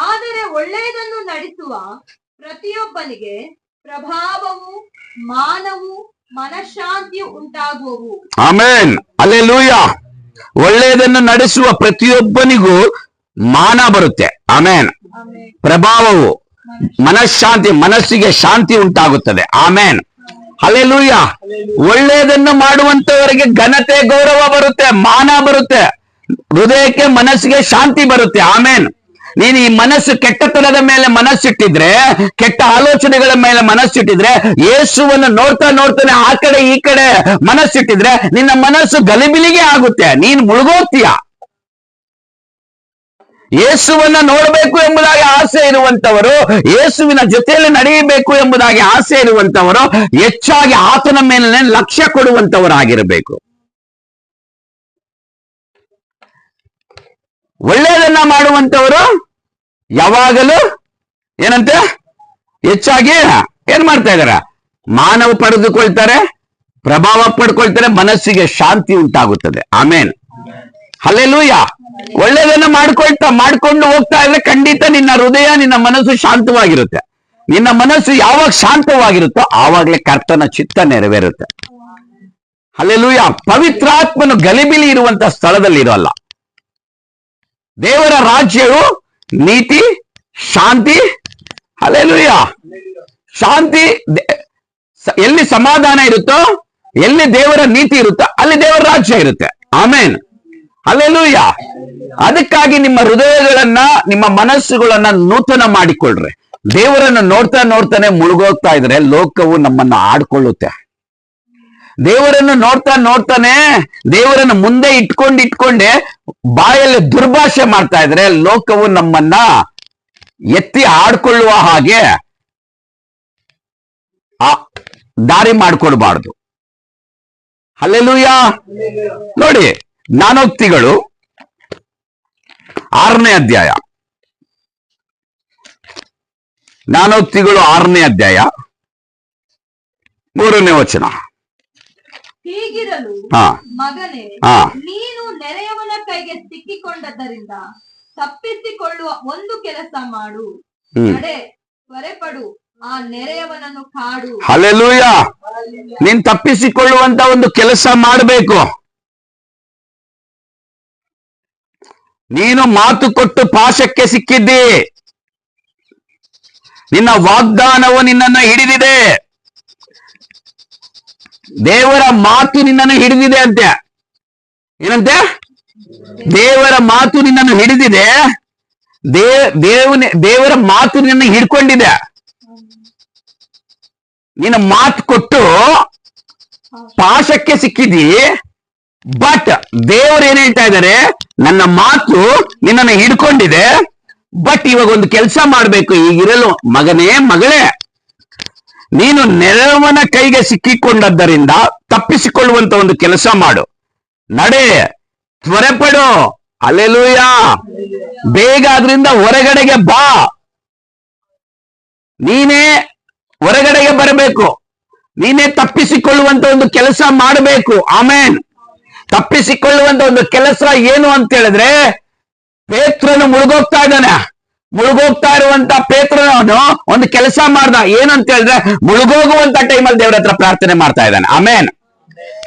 ಆದರೆ ಒಳ್ಳೆಯದನ್ನು ನಡೆಸುವ ಪ್ರತಿಯೊಬ್ಬನಿಗೆ ಪ್ರಭಾವವು, ಮಾನವು, ಮನಃಶಾಂತಿಯು ಉಂಟಾಗುವು. ಆಮೇನ್, ಹಲ್ಲೆಲೂಯಾ. ಒಳ್ಳೆಯದನ್ನು ನಡೆಸುವ ಪ್ರತಿಯೊಬ್ಬನಿಗೂ ಮಾನ ಬರುತ್ತೆ. ಆಮೇನ್. ಪ್ರಭಾವವು, ಮನಃಶಾಂತಿ, ಮನಸ್ಸಿಗೆ ಶಾಂತಿ ಉಂಟಾಗುತ್ತದೆ. ಆಮೇನ್, ಹಲ್ಲೆಲೂಯಾ. ಒಳ್ಳೆಯದನ್ನು ಮಾಡುವಂತವರಿಗೆ ಘನತೆ, ಗೌರವ ಬರುತ್ತೆ, ಮಾನ ಬರುತ್ತೆ, ಹೃದಯಕ್ಕೆ ಮನಸ್ಸಿಗೆ ಶಾಂತಿ ಬರುತ್ತೆ. ಆಮೇನ್. ನೀನು ಈ ಮನಸ್ಸು ಕೆಟ್ಟತನದ ಮೇಲೆ ಮನಸ್ಸಿಟ್ಟಿದ್ರೆ, ಕೆಟ್ಟ ಆಲೋಚನೆಗಳ ಮೇಲೆ ಮನಸ್ಸಿಟ್ಟಿದ್ರೆ, ಯೇಸುವನ್ನು ನೋಡ್ತಾನೆ ಆ ಕಡೆ ಈ ಕಡೆ ಮನಸ್ಸಿಟ್ಟಿದ್ರೆ ನಿನ್ನ ಮನಸ್ಸು ಗಲಿಬಿಲಿಗೆ ಆಗುತ್ತೆ, ನೀನು ಮುಳುಗೋಗ್ತೀಯ. ಯೇಸುವನ್ನ ನೋಡಬೇಕು ಎಂಬುದಾಗಿ ಆಸೆ ಇರುವಂತವರು, ಯೇಸುವಿನ ಜೊತೆಯಲ್ಲಿ ನಡೆಯಬೇಕು ಎಂಬುದಾಗಿ ಆಸೆ ಇರುವಂತವರು ಹೆಚ್ಚಾಗಿ ಆತನ ಮೇಲೆ ಲಕ್ಷ್ಯ ಕೊಡುವಂತವರಾಗಿರಬೇಕು. ಒಳ್ಳೆಯದನ್ನ ಮಾಡುವಂತವರು ಯಾವಾಗಲೂ ಏನಂತೆ ಹೆಚ್ಚಾಗಿ ಏನ್ ಮಾಡ್ತಾ ಇದಾರೆ? ಮಾನವ ಪಡೆದುಕೊಳ್ತಾರೆ, ಪ್ರಭಾವ ಪಡ್ಕೊಳ್ತಾರೆ, ಮನಸ್ಸಿಗೆ ಶಾಂತಿ ಉಂಟಾಗುತ್ತದೆ. ಆಮೇನ್, ಹಲ್ಲೆಲೂಯಾ. ಒಳ್ಳೆಯದನ್ನ ಮಾಡ್ಕೊಂಡು ಹೋಗ್ತಾ ಇದ್ರೆ ಖಂಡಿತ ನಿನ್ನ ಹೃದಯ, ನಿನ್ನ ಮನಸ್ಸು ಶಾಂತವಾಗಿರುತ್ತೆ. ನಿನ್ನ ಮನಸ್ಸು ಯಾವಾಗ ಶಾಂತವಾಗಿರುತ್ತೋ ಆವಾಗಲೇ ಕರ್ತನ ಚಿತ್ತ ನೆರವೇರುತ್ತೆ. ಹಲ್ಲೆಲೂಯಾ. ಪವಿತ್ರಾತ್ಮನು ಗಲಿಬಿಲಿ ಇರುವಂತ ಸ್ಥಳದಲ್ಲಿ ಇರೋಲ್ಲ. ದೇವರ ರಾಜ್ಯವು ನೀತಿ, ಶಾಂತಿ, ಹಲ್ಲೆಲೂಯಾ, ಶಾಂತಿ. ಎಲ್ಲಿ ಸಮಾಧಾನ ಇರುತ್ತೋ, ಎಲ್ಲಿ ದೇವರ ನೀತಿ ಇರುತ್ತೋ ಅಲ್ಲಿ ದೇವರ ರಾಜ್ಯ ಇರುತ್ತೆ. ಆಮೇನ್, ಹಲ್ಲೆಲೂಯಾ. ಅದಕ್ಕಾಗಿ ನಿಮ್ಮ ಹೃದಯಗಳನ್ನ, ನಿಮ್ಮ ಮನಸ್ಸುಗಳನ್ನ ನೂತನ ಮಾಡಿಕೊಳ್ಳ್ರಿ. ದೇವರನ್ನು ನೋಡ್ತಾನೆ ಮುಳುಗೋಗ್ತಾ ಇದ್ರೆ ಲೋಕವು ನಮ್ಮನ್ನ ಆಡ್ಕೊಳ್ಳುತ್ತೆ. ದೇವರನ್ನು ನೋಡ್ತಾನೆ ದೇವರನ್ನು ಮುಂದೆ ಇಟ್ಕೊಂಡೆ ಬಾಯಲ್ಲಿ ದುರ್ಭಾಷೆ ಮಾಡ್ತಾ ಇದ್ರೆ ಲೋಕವು ನಮ್ಮನ್ನ ಎತ್ತಿ ಆಡ್ಕೊಳ್ಳುವ ಹಾಗೆ ದಾರಿ ಮಾಡ್ಕೊಡ್ಬಾರ್ದು. ಹಲ್ಲೆಲೂಯಾ. ನೋಡಿ, ಜ್ಞಾನೋಕ್ತಿಗಳು 6ನೇ ಅಧ್ಯಾಯ, ಜ್ಞಾನೋಕ್ತಿಗಳು 6ನೇ ಅಧ್ಯಾಯ 3ನೇ ವಚನ. ಹೀಗಿರಲು ಮಗನೇ, ನೀನು ನೆರೆಯವನ ಕೈಗೆ ಸಿಕ್ಕಿಕೊಂಡದ್ದರಿಂದ ತಪ್ಪಿಸಿಕೊಳ್ಳುವ ಒಂದು ಕೆಲಸ ಮಾಡು. ನಡೆ, ತ್ವರೆಪಡು, ಆ ನೆರೆಯವನನ್ನು ಕಾಡು. ಹಲ್ಲೆಲೂಯಾ. ನೀನ್ ತಪ್ಪಿಸಿಕೊಳ್ಳುವಂತ ಒಂದು ಕೆಲಸ ಮಾಡಬೇಕು. ನೀನು ಮಾತು ಕೊಟ್ಟು ಪಾಶಕ್ಕೆ ಸಿಕ್ಕಿದ್ದಿ. ನಿನ್ನ ವಾಗ್ದಾನವು ನಿನ್ನನ್ನು ಹಿಡಿದಿದೆ. ದೇವರ ಮಾತು ನಿನ್ನನ್ನು ಹಿಡಿದಿದೆ ಅಂತೆ. ಏನಂತೆ? ದೇವರ ಮಾತು ನಿನ್ನನ್ನು ಹಿಡಿದಿದೆ. ದೇವರ ಮಾತು ನಿನ್ನನ್ನು ಹಿಡ್ಕೊಂಡಿದೆ. ನಿನ್ನ ಮಾತು ಕೊಟ್ಟು ಪಾಶಕ್ಕೆ ಸಿಕ್ಕಿದಿ. ಬಟ್ ದೇವರು ಏನ್ ಹೇಳ್ತಾ ಇದ್ದಾರೆ? ನನ್ನ ಮಾತು ನಿನ್ನನ್ನು ಹಿಡ್ಕೊಂಡಿದೆ, ಬಟ್ ಇವಾಗ ಒಂದು ಕೆಲಸ ಮಾಡ್ಬೇಕು. ಈಗಿರಲು ಮಗನೇ, ಮಗಳೇ, ನೀನು ನೆರೆಯವನ ಕೈಗೆ ಸಿಕ್ಕಿಕೊಂಡದ್ದರಿಂದ ತಪ್ಪಿಸಿಕೊಳ್ಳುವಂತ ಒಂದು ಕೆಲಸ ಮಾಡು. ನಡೆ, ತ್ವರೆಪಡು. ಹಲ್ಲೆಲೂಯಾ. ಬೇಗ ಅದರಿಂದ ಹೊರಗಡೆಗೆ ಬಾ. ನೀನೇ ಹೊರಗಡೆಗೆ ಬರಬೇಕು. ನೀನೇ ತಪ್ಪಿಸಿಕೊಳ್ಳುವಂತ ಒಂದು ಕೆಲಸ ಮಾಡಬೇಕು. ಆಮೇನ್. ತಪ್ಪಿಸಿಕೊಳ್ಳುವಂತ ಒಂದು ಕೆಲಸ ಏನು ಅಂತ ಹೇಳಿದ್ರೆ, ಪೇತ್ರನು ಮುಳುಗೋಗ್ತಾ ಇದ್ದಾನೆ. ಮುಳುಗೋಗ್ತಾ ಇರುವಂತ ಪೇತ್ರನು ಒಂದು ಕೆಲಸ ಮಾಡ್ದ. ಏನಂತ ಹೇಳಿದ್ರೆ, ಮುಳುಗೋಗುವಂತ ಟೈಮಲ್ಲಿ ದೇವರ ಹತ್ರ ಪ್ರಾರ್ಥನೆ ಮಾಡ್ತಾ ಇದ್ದಾನೆ. ಆಮೇನ್,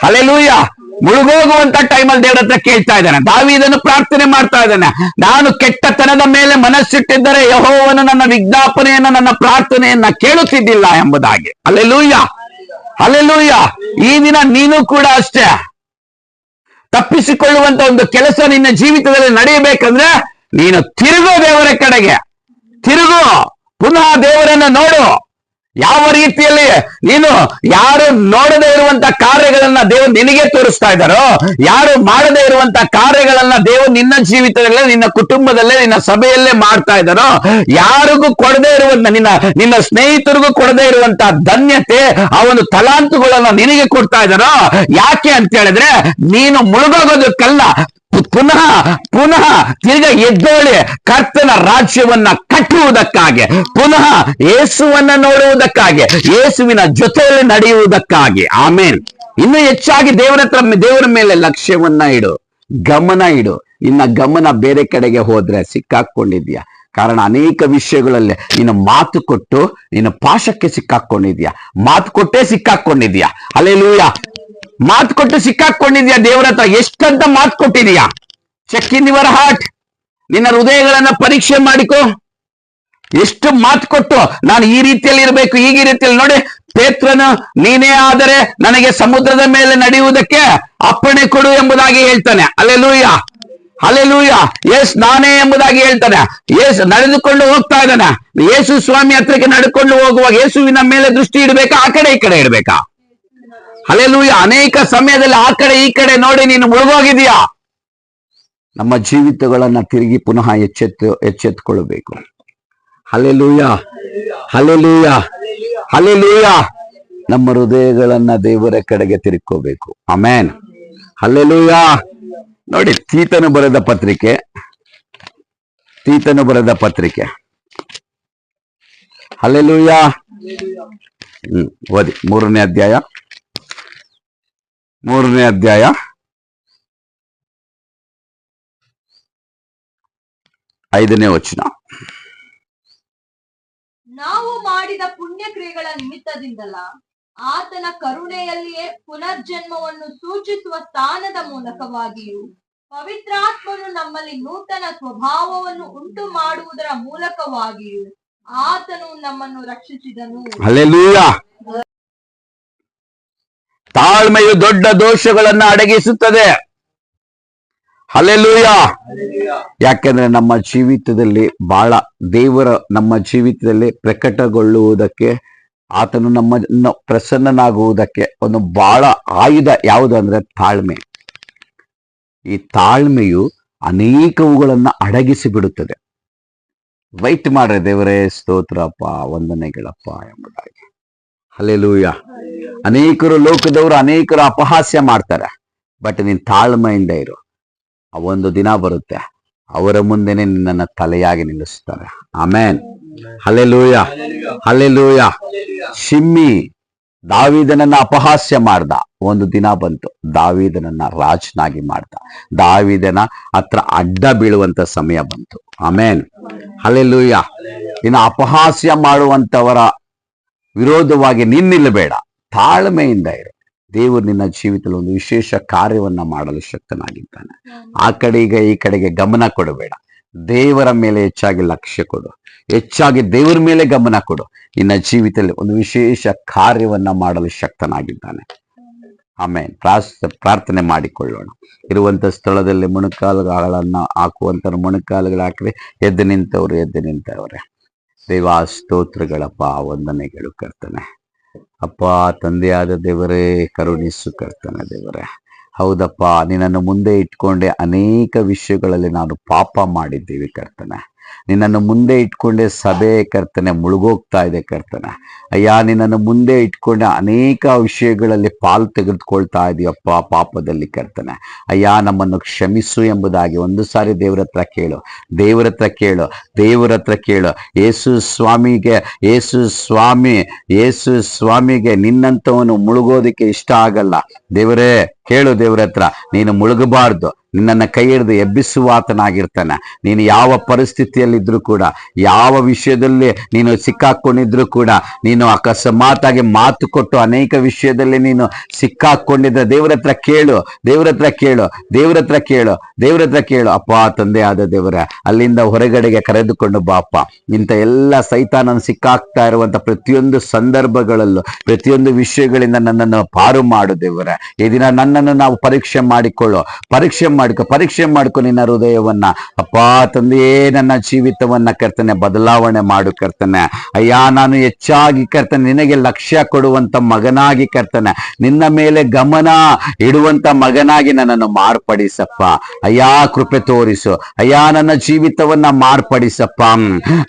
ಹಲ್ಲೆಲೂಯಾ. ಮುಳುಗೋಗುವಂತ ಟೈಮಲ್ಲಿ ದೇವರ ಹತ್ರ ಕೇಳ್ತಾ ಇದ್ದಾನೆ. ದಾವೀದನು ಪ್ರಾರ್ಥನೆ ಮಾಡ್ತಾ ಇದ್ದಾನೆ, ನಾನು ಕೆಟ್ಟತನದ ಮೇಲೆ ಮನಸ್ಸಿಟ್ಟಿದ್ದರೆ ಯೆಹೋವನು ನನ್ನ ವಿಜ್ಞಾಪನೆಯನ್ನ, ನನ್ನ ಪ್ರಾರ್ಥನೆಯನ್ನ ಕೇಳುತ್ತಿದ್ದಿಲ್ಲ ಎಂಬುದಾಗಿ. Hallelujah, hallelujah. ಈ ದಿನ ನೀನು ಕೂಡ ಅಷ್ಟೇ. ತಪ್ಪಿಸಿಕೊಳ್ಳುವಂತ ಒಂದು ಕೆಲಸ ನಿನ್ನ ಜೀವಿತದಲ್ಲಿ ನಡೆಯಬೇಕಂದ್ರೆ ನೀನು ತಿರುಗು, ದೇವರ ಕಡೆಗೆ ತಿರುಗು, ಪುನಃ ದೇವರನ್ನ ನೋಡು. ಯಾವ ರೀತಿಯಲ್ಲಿ ನೀನು ಯಾರು ನೋಡದೇ ಇರುವಂತ ಕಾರ್ಯಗಳನ್ನ ದೇವರು ನಿನಗೆ ತೋರಿಸ್ತಾ ಇದ್ದಾರೋ, ಯಾರು ಮಾಡದೇ ಇರುವಂತ ಕಾರ್ಯಗಳನ್ನ ದೇವರು ನಿನ್ನ ಜೀವಿತದಲ್ಲೇ, ನಿನ್ನ ಕುಟುಂಬದಲ್ಲೇ, ನಿನ್ನ ಸಭೆಯಲ್ಲೇ ಮಾಡ್ತಾ ಇದ್ದಾರೋ, ಯಾರಿಗೂ ಕೊಡದೇ ಇರುವಂತ, ನಿನ್ನ ಸ್ನೇಹಿತರಿಗೂ ಕೊಡದೇ ಇರುವಂತ ಧನ್ಯತೆ, ಆ ಒಂದು ತಲಾಂತುಗಳನ್ನ ನಿನಗೆ ಕೊಡ್ತಾ ಇದ್ದಾರೋ, ಯಾಕೆ ಅಂತ ಹೇಳಿದ್ರೆ ನೀನು ಮುಳುಗೋಗೋದಕ್ಕಲ್ಲ, ಪುನಃ ತಿರ್ಗ ಎದ್ದೇಳಿ ಕರ್ತನ ರಾಜ್ಯವನ್ನ ಕಟ್ಟುವುದಕ್ಕಾಗಿ, ಪುನಃ ಯೇಸುವನ್ನ ನೋಡುವುದಕ್ಕಾಗಿ, ಯೇಸುವಿನ ಜೊತೆಯಲ್ಲಿ ನಡೆಯುವುದಕ್ಕಾಗಿ. ಆಮೇನ್. ಇನ್ನು ಹೆಚ್ಚಾಗಿ ದೇವರ ಮೇಲೆ ಲಕ್ಷ್ಯವನ್ನ ಇಡು, ಗಮನ ಇಡು. ಇನ್ನ ಗಮನ ಬೇರೆ ಕಡೆಗೆ ಹೋದ್ರೆ ಸಿಕ್ಕಾಕೊಂಡಿದ್ಯಾ. ಕಾರಣ ಅನೇಕ ವಿಷಯಗಳಲ್ಲಿ ನೀನು ಮಾತು ಕೊಟ್ಟು ನೀನು ಪಾಶಕ್ಕೆ ಸಿಕ್ಕಾಕೊಂಡಿದ್ಯಾ. ಮಾತು ಕೊಟ್ಟೇ ಸಿಕ್ಕಾಕೊಂಡಿದ್ಯಾ. ಹಲ್ಲೆಲೂಯಾ. ಮಾತು ಕೊಟ್ಟು ಸಿಕ್ಕಾಕೊಂಡಿದ್ಯಾ. ದೇವರ ಹತ್ರ ಎಷ್ಟಂತ ಮಾತು ಕೊಟ್ಟಿದ್ಯಾ. Check in your heart. ನಿನ್ನ ಹೃದಯಗಳನ್ನ ಪರೀಕ್ಷೆ ಮಾಡಿಕೋ. ಎಷ್ಟು ಮಾತು ಕೊಟ್ಟು ನಾನು ಈ ರೀತಿಯಲ್ಲಿ ಇರಬೇಕು, ಈ ರೀತಿಯಲ್ಲಿ. ನೋಡಿ, ಪೇತ್ರನು ನೀನೇ ಆದರೆ ನನಗೆ ಸಮುದ್ರದ ಮೇಲೆ ನಡೆಯುವುದಕ್ಕೆ ಅಪ್ಪಣೆ ಕೊಡು ಎಂಬುದಾಗಿ ಹೇಳ್ತಾನೆ. Hallelujah, hallelujah. ಯೇಸು ನಾನೇ ಎಂಬುದಾಗಿ ಹೇಳ್ತಾನೆ. ಯೇಸು ನಡೆದುಕೊಂಡು ಹೋಗ್ತಾ ಇದ್ದಾನೆ. ಯೇಸು ಸ್ವಾಮಿ ಹತ್ರಕ್ಕೆ ನಡೆದುಕೊಂಡು ಹೋಗುವಾಗ ಯೇಸುವಿನ ಮೇಲೆ ದೃಷ್ಟಿ ಇಡಬೇಕಾ, ಆ ಕಡೆ ಈ ಕಡೆ ಇಡಬೇಕಾ? ಹಲ್ಲೆಲೂಯಾ. ಅನೇಕ ಸಮಯದಲ್ಲಿ ಆ ಕಡೆ ಈ ಕಡೆ ನೋಡಿ ನೀನು ಮುಳುಗೋಗಿದೀಯಾ. ನಮ್ಮ ಜೀವಿತಗಳನ್ನ ತಿರುಗಿ ಪುನಃ ಎಚ್ಚೆತ್ತುಕೊಳ್ಳಬೇಕು. Hallelujah, hallelujah, hallelujah. ನಮ್ಮ ಹೃದಯಗಳನ್ನ ದೇವರ ಕಡೆಗೆ ತಿರುಕೋಬೇಕು. Amen, hallelujah. ನೋಡಿ, ತೀತನು ಬರೆದ ಪತ್ರಿಕೆ ಹಲ್ಲೆಲೂಯ. ಓದಿ, 3ನೇ ಅಧ್ಯಾಯ 5ನೇ ವಚನ. ನಾವು ಮಾಡಿದ ಪುಣ್ಯ ಕ್ರಿಯೆಗಳ ನಿಮಿತ್ತದಿಂದಲ್ಲ, ಆತನ ಕರುಣೆಯಲ್ಲಿಯೇ ಪುನರ್ಜನ್ಮವನ್ನು ಸೂಚಿಸುವ ಸ್ಥಾನದ ಮೂಲಕವಾಗಿಯೂ, ಪವಿತ್ರಾತ್ಮನು ನಮ್ಮಲ್ಲಿ ನೂತನ ಸ್ವಭಾವವನ್ನು ಉಂಟು ಮಾಡುವುದರ ಮೂಲಕವಾಗಿಯೂ ಆತನು ನಮ್ಮನ್ನು ರಕ್ಷಿಸಿದನು. ಹಲ್ಲೆಲೂಯ. ತಾಳ್ಮೆಯು ದೊಡ್ಡ ದೋಷಗಳನ್ನ ಅಡಗಿಸುತ್ತದೆ. ಹಲ್ಲೆಲೂಯ. ಯಾಕೆಂದ್ರೆ ನಮ್ಮ ಜೀವಿತದಲ್ಲಿ ನಮ್ಮ ಜೀವಿತದಲ್ಲಿ ಪ್ರಕಟಗೊಳ್ಳುವುದಕ್ಕೆ, ಆತನು ನಮ್ಮನ್ನು ಪ್ರಸನ್ನನಾಗುವುದಕ್ಕೆ ಒಂದು ಬಹಳ ಆಯುಧ ಯಾವುದು ಅಂದ್ರೆ ತಾಳ್ಮೆ. ಈ ತಾಳ್ಮೆಯು ಅನೇಕವುಗಳನ್ನ ಅಡಗಿಸಿ ಬಿಡುತ್ತದೆ. ವೈಟ್ ಮಾಡ್ರೆ, ದೇವರೇ ಸ್ತೋತ್ರಪ್ಪ, ವಂದನೆಗಳಪ್ಪ ಎಂಬುದಾಗಿ. ಹಲ್ಲೆಲೂಯ. ಅನೇಕರು ಲೋಕದವರು ಅಪಹಾಸ್ಯ ಮಾಡ್ತಾರೆ. ಬಟ್ ನೀನ್ ತಾಳ್ಮೆಯಿಂದ ಇರು. ಒಂದು ದಿನ ಬರುತ್ತೆ, ಅವರ ಮುಂದೆನೆ ನಿನ್ನನ್ನ ತಲೆಯಾಗಿ ನಿಲ್ಲಿಸ್ತಾರೆ. Amen, hallelujah, hallelujah. ಶಿಮ್ಮಿ ದಾವೀದನನ್ನ ಅಪಹಾಸ್ಯ ಮಾಡ್ದ. ಒಂದು ದಿನ ಬಂತು, ದಾವೀದನನ್ನ ರಾಜನಾಗಿ ಮಾಡ್ದ. ದಾವೀದನ ಹತ್ರ ಅಡ್ಡ ಬೀಳುವಂತ ಸಮಯ ಬಂತು. Amen, hallelujah. ಇನ್ನು ಅಪಹಾಸ್ಯ ಮಾಡುವಂತವರ ವಿರೋಧವಾಗಿ ನಿಲ್ಲಬೇಡ, ತಾಳ್ಮೆಯಿಂದ ಇರು. ದೇವರು ನಿನ್ನ ಜೀವಿತದಲ್ಲಿ ಒಂದು ವಿಶೇಷ ಕಾರ್ಯವನ್ನ ಮಾಡಲು ಶಕ್ತನಾಗಿದ್ದಾನೆ. ಆ ಕಡೆಗೆ ಈ ಕಡೆಗೆ ಗಮನ ಕೊಡಬೇಡ. ದೇವರ ಮೇಲೆ ಹೆಚ್ಚಾಗಿ ಲಕ್ಷ್ಯ ಕೊಡು, ಹೆಚ್ಚಾಗಿ ದೇವರ ಮೇಲೆ ಗಮನ ಕೊಡು. ನಿನ್ನ ಜೀವಿತದಲ್ಲಿ ಒಂದು ವಿಶೇಷ ಕಾರ್ಯವನ್ನ ಮಾಡಲು ಶಕ್ತನಾಗಿದ್ದಾನೆ. ಆಮೇಲೆ ಪ್ರಾರ್ಥನೆ ಮಾಡಿಕೊಳ್ಳೋಣ. ಇರುವಂತ ಸ್ಥಳದಲ್ಲಿ ಮೊಣಕಾಲುಗಳನ್ನ ಹಾಕುವಂತ ಮೊಣಕಾಲುಗಳು ಹಾಕಿದ್ರೆ ಎದ್ದು ನಿಂತವ್ರೆ. ದೇವಾ ಸ್ತೋತ್ರಗಳಪ್ಪ, ವಂದನೆಗಳು ಕರ್ತನೆ. ಅಪ್ಪ, ತಂದೆಯಾದ ದೇವರೇ, ಕರುಣಿಸು ಕರ್ತನೆ. ದೇವರೇ, ಹೌದಪ್ಪ, ನಿನ್ನನ್ನು ಮುಂದೆ ಇಟ್ಕೊಂಡೆ ಅನೇಕ ವಿಷಯಗಳಲ್ಲಿ ನಾನು ಪಾಪ ಮಾಡಿದ್ದೀವಿ ಕರ್ತನೆ. ನಿನ್ನನ್ನು ಮುಂದೆ ಇಟ್ಕೊಂಡೆ ಸಭೆ ಕರ್ತನೆ ಮುಳುಗೋಗ್ತಾ ಇದೆ ಕರ್ತನೆ. ಅಯ್ಯ, ನಿನ್ನನ್ನು ಮುಂದೆ ಇಟ್ಕೊಂಡೆ ಅನೇಕ ವಿಷಯಗಳಲ್ಲಿ ಪಾಲು ತೆಗೆದುಕೊಳ್ತಾ ಇದೀಯಪ್ಪ ಪಾಪದಲ್ಲಿ ಕರ್ತನೆ. ಅಯ್ಯ, ನಮ್ಮನ್ನು ಕ್ಷಮಿಸು ಎಂಬುದಾಗಿ ಒಂದು ಸಾರಿ ದೇವರ ಹತ್ರ ಕೇಳು. ಯೇಸು ಸ್ವಾಮಿಗೆ ನಿನ್ನಂತವನು ಮುಳುಗೋದಕ್ಕೆ ಇಷ್ಟ ಆಗಲ್ಲ. ದೇವರೇ, ಕೇಳು ದೇವರ ಹತ್ರ, ನೀನು ಮುಳುಗಬಾರ್ದು. ನಿನ್ನನ್ನ ಕೈ ಹಿಡಿದು ಎಬ್ಬಿಸುವಾತನಾಗಿರ್ತಾನೆ. ನೀನು ಯಾವ ಪರಿಸ್ಥಿತಿಯಲ್ಲಿದ್ರು ಕೂಡ, ಯಾವ ವಿಷಯದಲ್ಲಿ ನೀನು ಸಿಕ್ಕಾಕೊಂಡಿದ್ರು ಕೂಡ, ನೀನು ಅಕಸ್ಮಾತಾಗಿ ಮಾತು ಕೊಟ್ಟು ಅನೇಕ ವಿಷಯದಲ್ಲಿ ನೀನು ಸಿಕ್ಕಾಕೊಂಡಿದ್ದ ದೇವರ ಹತ್ರ ಕೇಳು. ಅಪ್ಪ, ತಂದೆ ಆದ ದೇವರ, ಅಲ್ಲಿಂದ ಹೊರಗಡೆಗೆ ಕರೆದುಕೊಂಡು ಬಾಪ. ಇಂಥ ಎಲ್ಲ ಸೈತಾನನ ಸಿಕ್ಕಾಗ್ತಾ ಇರುವಂತ ಪ್ರತಿಯೊಂದು ಸಂದರ್ಭಗಳಲ್ಲೂ, ಪ್ರತಿಯೊಂದು ವಿಷಯಗಳಿಂದ ನನ್ನನ್ನು ಪಾರು ಮಾಡು ದೇವರ. ಈ ದಿನ ನನ್ನನ್ನು ನಾವು ಪರೀಕ್ಷೆ ಮಾಡಿಕೊ ನಿನ್ನ ಹೃದಯವನ್ನ. ಅಪ್ಪ ತಂದೆಯೇ, ನನ್ನ ಜೀವಿತವನ್ನ ಕರ್ತನೆ ಬದಲಾವಣೆ ಮಾಡು ಕರ್ತನೆ. ಅಯ್ಯ, ನಾನು ಹೆಚ್ಚಾಗಿ ಕರ್ತನೆ ನಿನಗೆ ಲಕ್ಷ್ಯ ಕೊಡುವಂತ ಮಗನಾಗಿ ಕರ್ತನೆ, ನಿನ್ನ ಮೇಲೆ ಗಮನ ಇಡುವಂತ ಮಗನಾಗಿ ನನ್ನನ್ನು ಮಾರ್ಪಡಿಸಪ್ಪ. ಅಯ್ಯ, ಕೃಪೆ ತೋರಿಸು. ಅಯ್ಯ, ನನ್ನ ಜೀವಿತವನ್ನ ಮಾರ್ಪಡಿಸಪ್ಪ.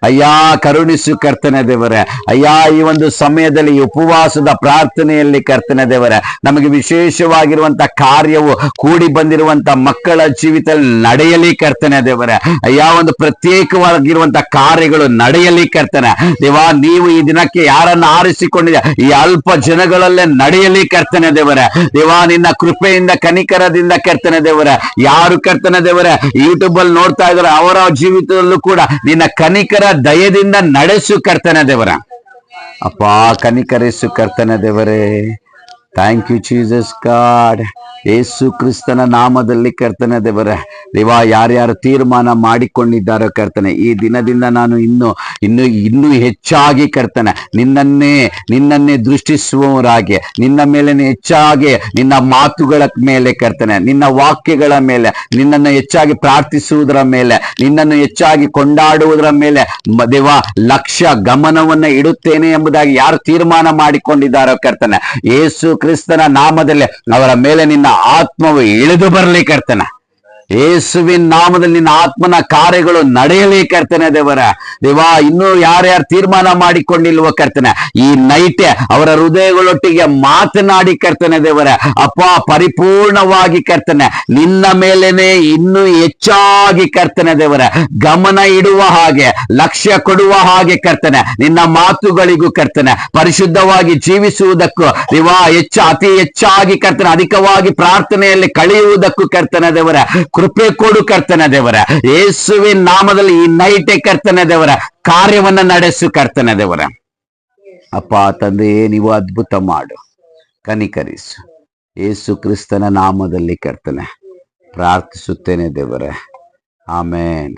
ಅಯ್ಯ, ಕರುಣಿಸು ಕರ್ತನೆ ದೇವರೇ. ಅಯ್ಯ, ಈ ಒಂದು ಸಮಯದಲ್ಲಿ ಉಪವಾಸದ ಪ್ರಾರ್ಥನೆಯಲ್ಲಿ ಕರ್ತನೆ ದೇವರೇ, ನಮಗೆ ವಿಶೇಷವಾಗಿರುವಂತ ಕಾರ್ಯವು ಕೂಡಿ ಬಂದಿರುವಂತ ಮಕ್ಕಳ ಜೀವಿತದಲ್ಲಿ ನಡೆಯಲಿ ಕರ್ತನೆ ದೇವರೇ. ಅಯ್ಯ, ಒಂದು ಪ್ರತ್ಯೇಕವಾಗಿರುವಂತ ಕಾರ್ಯಗಳು ನಡೆಯಲಿ ಕರ್ತನೆ ದೇವ. ನೀವು ಈ ದಿನಕ್ಕೆ ಯಾರನ್ನ ಆರಿಸಿಕೊಂಡಿದೆ, ಈ ಅಲ್ಪ ಜನಗಳಲ್ಲೇ ನಡೆಯಲಿ ಕರ್ತನೆ ದೇವರೇ. ದೇವ, ನಿನ್ನ ಕೃಪೆಯಿಂದ ಕನಿಕರದಿಂದ ಕರ್ತನೆ ದೇವರೇ, ಯಾರು ಕರ್ತನೆ ದೇವರೇ ಯೂಟ್ಯೂಬ್ ಅಲ್ಲಿ ನೋಡ್ತಾ ಇದಾರೆ ಅವರ ಜೀವಿತದಲ್ಲೂ ಕೂಡ ನಿನ್ನ ಕನಿಕರ ದಯದಿಂದ ನಡೆಸು ಕರ್ತನೆ ದೇವರ. ಅಪ್ಪ, ಕನಿಕರಿಸು ಕರ್ತನೆ ದೇವರೇ. Thank you Jesus God. Yesu ಕ್ರಿಸ್ತನ ನಾಮದಲ್ಲಿ ಕರ್ತನೆ ದೇವರೇ, ದೇವ, ಯಾರ್ಯಾರು ತೀರ್ಮಾನ ಮಾಡಿಕೊಂಡಿದ್ದಾರೋ ಕರ್ತನೆ, ಈ ದಿನದಿಂದ ನಾನು ಇನ್ನು ಹೆಚ್ಚಾಗಿ ಕರ್ತನೆ ನಿನ್ನನ್ನೇ ದೃಷ್ಟಿಸುವವರಾಗಿ, ನಿನ್ನ ಮೇಲೆ ಹೆಚ್ಚಾಗಿ, ನಿನ್ನ ಮಾತುಗಳ ಮೇಲೆ ಕರ್ತನೆ, ನಿನ್ನ ವಾಕ್ಯಗಳ ಮೇಲೆ, ನಿನ್ನನ್ನು ಹೆಚ್ಚಾಗಿ ಪ್ರಾರ್ಥಿಸುವುದರ ಮೇಲೆ, ನಿನ್ನನ್ನು ಹೆಚ್ಚಾಗಿ ಕೊಂಡಾಡುವುದರ ಮೇಲೆ ದೇವ ಲಕ್ಷ್ಯ ಗಮನವನ್ನ ಇಡುತ್ತೇನೆ ಎಂಬುದಾಗಿ ಯಾರು ತೀರ್ಮಾನ ಮಾಡಿಕೊಂಡಿದ್ದಾರೋ ಕರ್ತನೆ, ಯೇಸು ಕ್ರಿಸ್ತನ ನಾಮದಲ್ಲಿ ಅವರ ಮೇಲೆ ನಿನ್ನ ಆತ್ಮವು ಇಳಿದು ಬರಲಿ ಕರ್ತನೆ. ಯೇಸುವಿನ ನಾಮದಲ್ಲಿ ನಿನ್ನ ಆತ್ಮನ ಕಾರ್ಯಗಳು ನಡೆಯಲಿ ಕರ್ತನೆ ದೇವಾ. ಇನ್ನೂ ಯಾರ್ಯಾರು ತೀರ್ಮಾನ ಮಾಡಿಕೊಂಡಿಲ್ವೋ ಕರ್ತನೆ, ಈ ನೈಟ್ ಅವರ ಹೃದಯಗಳೊಟ್ಟಿಗೆ ಮಾತನಾಡಿ ಕರ್ತನೆ ಅಪ್ಪ, ಪರಿಪೂರ್ಣವಾಗಿ ಕರ್ತನೆ ನಿನ್ನ ಮೇಲೇನೆ ಇನ್ನೂ ಹೆಚ್ಚಾಗಿ ಕರ್ತನೆ ಗಮನ ಇಡುವ ಹಾಗೆ, ಲಕ್ಷ್ಯ ಕೊಡುವ ಹಾಗೆ ಕರ್ತನೆ, ನಿನ್ನ ಮಾತುಗಳಿಗೂ ಕರ್ತನೆ ಪರಿಶುದ್ಧವಾಗಿ ಜೀವಿಸುವುದಕ್ಕೂ ಅತಿ ಹೆಚ್ಚಾಗಿ ಕರ್ತನೆ ಅಧಿಕವಾಗಿ ಪ್ರಾರ್ಥನೆಯಲ್ಲಿ ಕಳೆಯುವುದಕ್ಕೂ ಕರ್ತನೆ ಕೃಪೆ ಕೊಡು ಕರ್ತನೆ ಯೇಸುವಿನ ನಾಮದಲ್ಲಿ ಈ ನೈಟೇ ಕರ್ತನೆ ಕಾರ್ಯವನ್ನ ನಡೆಸು ಕರ್ತನೆ ಅಪ್ಪ ತಂದೆಯೇ, ನೀವು ಅದ್ಭುತ ಮಾಡು, ಕನಿಕರಿಸು. ಯೇಸು ಕ್ರಿಸ್ತನ ನಾಮದಲ್ಲಿ ಕರ್ತನೆ ಪ್ರಾರ್ಥಿಸುತ್ತೇನೆ ಆಮೇನ್.